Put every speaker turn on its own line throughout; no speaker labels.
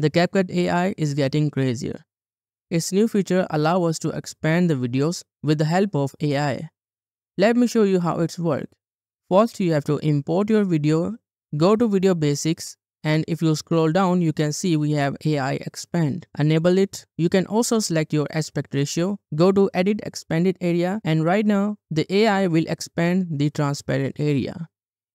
The CapCut AI is getting crazier. Its new feature allows us to expand the videos with the help of AI. Let me show you how it's works. First, you have to import your video, go to Video Basics, and if you scroll down, you can see we have AI Expand. Enable it. You can also select your aspect ratio, go to Edit Expanded Area, and right now, the AI will expand the transparent area.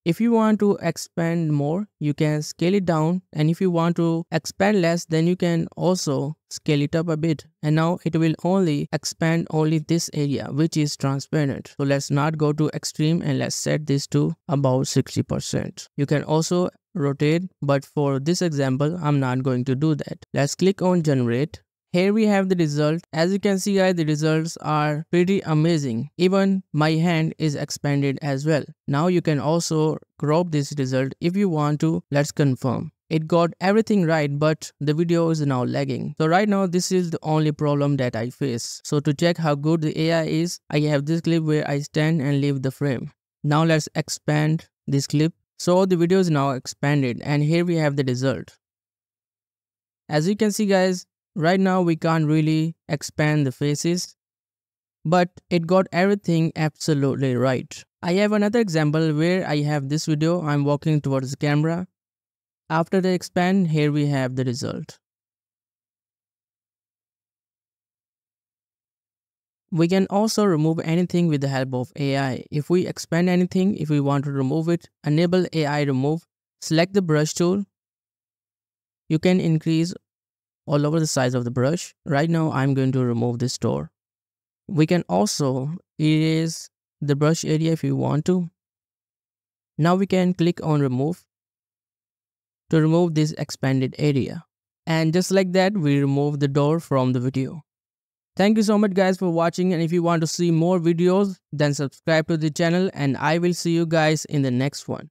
If you want to expand more, you can scale it down, and if you want to expand less, then you can also scale it up a bit. And now it will only expand only this area, which is transparent. So let's not go to extreme and let's set this to about 60%. You can also rotate, but for this example, I'm not going to do that. Let's click on generate. Here we have the result. As you can see guys, the results are pretty amazing. Even my hand is expanded as well. Now you can also crop this result if you want to. Let's confirm. It got everything right, but the video is now lagging. So right now this is the only problem that I face. So to check how good the AI is, I have this clip where I stand and leave the frame. Now let's expand this clip. So the video is now expanded and here we have the result. As you can see guys, right now we can't really expand the faces, but it got everything absolutely right. I have another example where I have this video, I'm walking towards the camera. After the expand, here we have the result. We can also remove anything with the help of AI. If we expand anything, if we want to remove it, enable AI remove, select the brush tool. You can increase all over the size of the brush. Right now I'm going to remove this store. We can also erase the brush area if you want to. Now we can click on remove to remove this expanded area. And just like that, we remove the door from the video. Thank you so much guys for watching, and if you want to see more videos, then subscribe to the channel and I will see you guys in the next one.